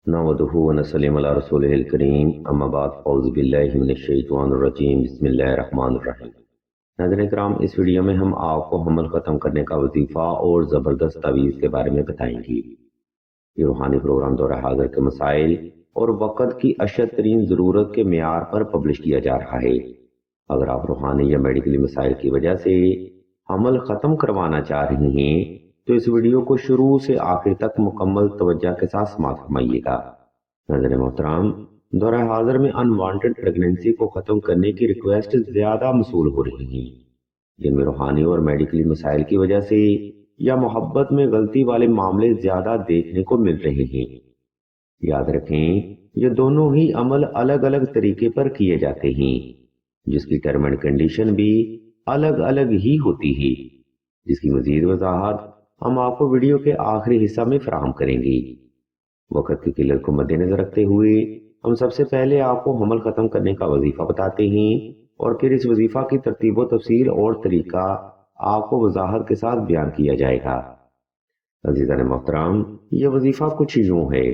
नहमदुहु व नसल्ली अला रसूलिहिल करीम अम्मा बाद औज़ु बिल्लाहि मिनश शैतानिर रजीम बिस्मिल्लाहिर रहमानिर रहीम। नाज़रीन इकराम, इस वीडियो में हम आपको हमल ख़त्म करने का वजीफ़ा और ज़बरदस्त तवीज़ के बारे में बताएंगे। ये रूहानी प्रोग्राम दौरा हाज़िर के मसाइल और वक़्त की अशद तरीन ज़रूरत के मेयार पर पब्लिश किया जा रहा है। अगर आप रूहानी या मेडिकली मसाइल की वजह से हमल ख़त्म करवाना चाह रही हैं तो इस वीडियो को शुरू से आखिर तक मुकम्मल तवज्जो के साथ समाअत फरमाइएगा। नाज़रीन मोहतरम, दौरा हाज़िर में अनवांटेड प्रेगनेंसी को ख़त्म करने की रिक्वेस्ट ज़्यादा मसूल हो रही हैं, जिनमें रूहानी और मेडिकली मसाइल की वजह से या मोहब्बत में गलती वाले मामले ज़्यादा देखने को मिल रहे हैं। याद रखें, ये दोनों ही अमल अलग अलग तरीके पर किए जाते हैं, जिसकी टर्म एंड कंडीशन भी अलग अलग ही होती है, जिसकी मज़ीद वजाहत हम आपको वीडियो के आखिरी हिस्सा में फराहम करेंगे। वक़्त की किल्लत को मद्देनजर रखते हुए हम सबसे पहले आपको हमल ख़त्म करने का वजीफ़ा बताते हैं और फिर इस वजीफ़ा की तरतीब व तफसील और तरीका आपको वजाहत के साथ बयान किया जाएगा। अज़ीज़ान मोहतरम, ये वजीफ़ा कुछ यूं है: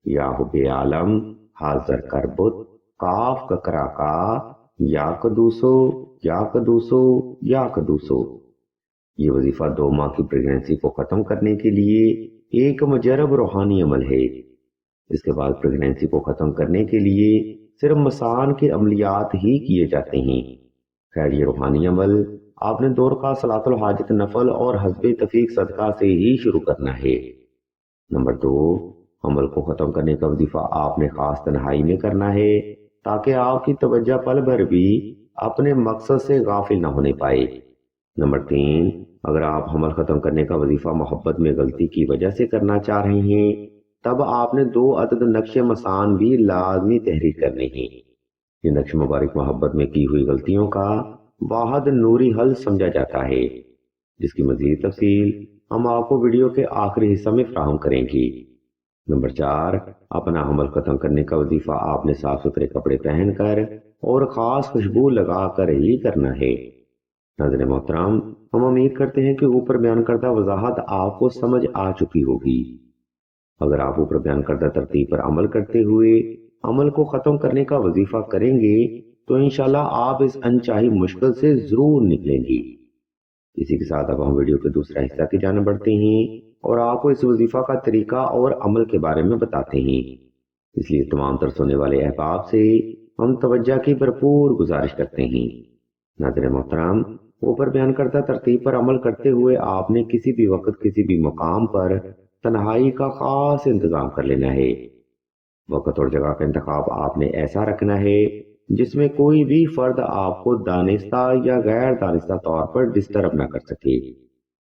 या हुब्बे आलम हाज़र करबुत काफ ककरा का या कदूसो या कदूसो या कदूसो। ये वजीफा 2 माह की प्रेगनेंसी को खत्म करने के लिए एक मुजरब रूहानी अमल है। इसके बाद प्रेगनेंसी को खत्म करने के लिए सिर्फ मसान के अमलियात ही किए जाते हैं। खैर, ये रूहानी अमल आपने 2 रकात सलातुल हाजत नफल और हस्बे तफीक सदका से ही शुरू करना है। नंबर 2, अमल को खत्म करने का वजीफा आपने खास तन्हाई में करना है, ताकि आपकी तवज्जो पल भर भी अपने मकसद से गाफिल न होने पाए। नंबर 3, अगर आप हमल ख़त्म करने का वजीफ़ा मोहब्बत में गलती की वजह से करना चाह रहे हैं, तब आपने 2 अदद नक्श मसान भी लाजमी तहरीर करने हैं। ये नक्श मुबारक मोहब्बत में की हुई गलतियों का वाहद नूरी हल समझा जाता है, जिसकी मज़ीद तफसील हम आपको वीडियो के आखिरी हिस्सा में फराहम करेंगे। नंबर 4, अपना हमल ख़त्म करने का वजीफ़ा आपने साफ सुथरे कपड़े पहनकर और ख़ास खुशबू लगाकर ही करना है। नाज़रीन मोहतरम, हम उम्मीद करते हैं कि ऊपर बयान करदा वजाहत आपको समझ आ चुकी होगी। अगर आप ऊपर बयान करदा तरतीब पर अमल करते हुए अमल को खत्म करने का वजीफा करेंगे तो इंशाल्लाह आप इस अनचाही मुश्किल से जरूर निकलेंगे। इसी के साथ अब हम वीडियो के दूसरा हिस्सा की जाने बढ़ते हैं और आपको इस वजीफा का तरीका और अमल के बारे में बताते हैं। इसलिए तमाम तर सुनने वाले अहबाब से हम तवज्जो की भरपूर गुजारिश करते हैं। नाज़रीन मोहतरम, ऊपर बयान करता तरतीब पर अमल करते हुए आपने किसी भी वक्त किसी भी मुकाम पर तन्हाई का खास इंतजाम कर लेना है। वक्त और जगह का इंतखाब आपने ऐसा रखना है जिसमें कोई भी फर्द आपको दानिस्ता या गैर दानिस्ता तौर पर डिस्टर्ब न कर सके।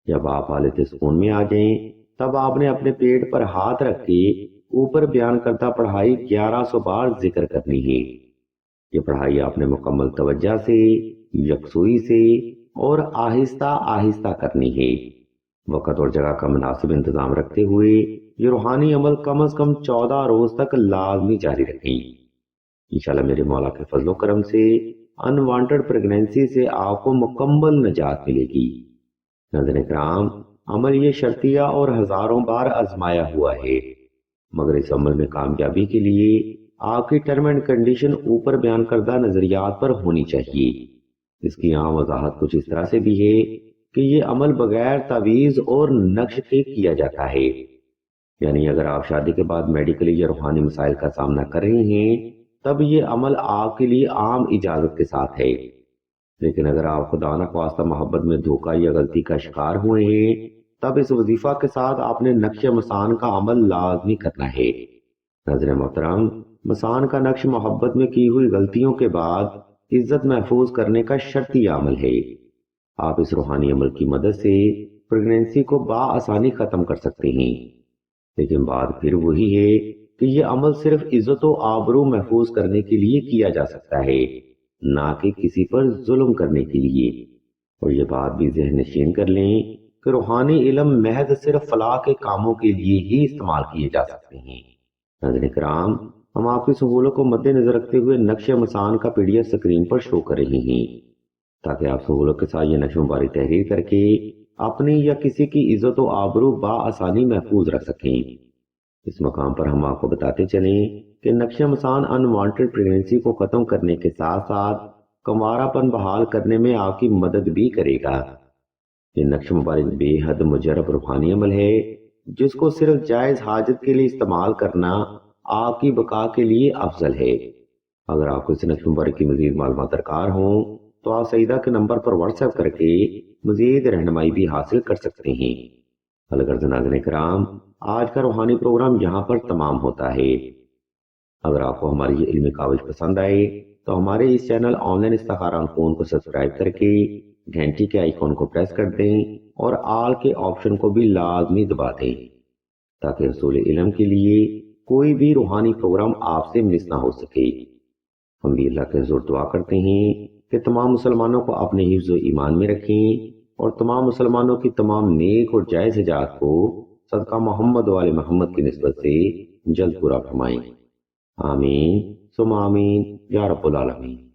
जब आप हालत सुकून में आ जाएं, तब आपने अपने पेट पर हाथ रख के ऊपर बयान करता पढ़ाई 1100 बार जिक्र करनी है। ये पढ़ाई आपने मुकम्मल तवज्जो से, यकसुई से और आहिस्ता आहिस्ता करनी है। वक्त और जगह का मुनासिब इंतजाम रखते हुए ये रूहानी अमल कम अज कम 14 रोज तक लाजमी जारी रखें। इंशाल्लाह मेरे मौला के फजलो करम से अनवांटेड प्रेगनेंसी से आपको मुकम्मल निजात मिलेगी। नाज़रीन इकराम, अमल ये शर्तिया और हजारों बार आजमाया हुआ है, मगर इस अमल में कामयाबी के लिए आपकी टर्म एंड कंडीशन ऊपर बयान करदा नजरियात पर होनी चाहिए। इसकी आम वजाहत कुछ इस तरह से भी है कि ये अमल बगैर तावीज और नक्श के किया जाता है। यानी अगर आप शादी के बाद मेडिकली या रूहानी मसाइल का सामना कर रहे हैं, तब ये अमल आपके लिए आम इजाजत के साथ है। लेकिन अगर आप खुदा न ख्वास्ता मोहब्बत में धोखा या गलती का शिकार हुए हैं, तब इस वजीफा के साथ आपने नक्श मसान का अमल लाजमी करना है। नाज़रीन मोहतरम, मसान का नक्श मोहब्बत में की हुई गलतियों के बाद इज्जत महफूज करने का शर्ती अमल है। आप इस रूहानी अमल की मदद से प्रेगनेंसी को बाआसानी खत्म कर सकते हैं। लेकिन बात फिर वही है कि यह अमल सिर्फ इज्जत व आबरू महफूज करने के लिए किया जा सकता है, ना कि किसी पर जुल्म करने के लिए। और ये बात भी ज़हन नशीन कर लें कि रूहानी इल्म महज सिर्फ फलाह के कामों के लिए ही इस्तेमाल किए जा सकते हैं। नाज़रीन इकराम, हम आपकी सहूलत को मद्देनजर रखते हुए नक्शे मसान का PDF स्क्रीन पर शो कर रहे हैं, ताकि आप सहूलत के साथ ये नक्श मुबारक तहरीर करके अपनी या किसी की इज्जत व आबरू बाआसानी महफूज रख सकें। اس مقام پر ہم آپ کو بتاتے چلیں کہ نقشہ مسان انوانٹڈ پریگننسی کو ختم کرنے کے ساتھ ساتھ کنوارا پن بحال کرنے میں آپ کی مدد بھی کرے گا۔ یہ نقش مبارک بے حد مجرب روحانی عمل ہے جس کو صرف جائز حاجت کے لیے استعمال کرنا آپ کی بقا کے لیے افضل ہے۔ اگر آپ کو اس نقش مبارک کی مزید معلومات درکار ہوں تو آپ سیدہ کے نمبر پر واٹس ایپ کر کے مزید رہنمائی بھی حاصل کر سکتے ہیں۔ الغرض ناظرین کرام، آج کا روحانی پروگرام یہاں پر تمام ہوتا ہے۔ اگر آپ کو ہماری یہ علمی کاوش پسند آئے تو ہمارے اس چینل آن لائن استخارہ خون کو سبسکرائب کر کے گھنٹی کے آئیکن کو پریس کر دیں اور آل کے آپشن کو بھی لازمی دبا دیں تاکہ حصول علم کے لیے کوئی بھی روحانی پروگرام آپ سے مس نہ ہو سکے۔ ہم بھی اللہ کے حضور دعا کرتے ہیں کہ تمام مسلمانوں کو اپنے حفظ و ایمان میں رکھیں اور تمام مسلمانوں کی تمام نیک اور جائز حاجات کو صدقہ محمد و آل محمد کی نسبت سے جلد پورا فرمائیں۔ آمین ثم آمین یا رب العالمین۔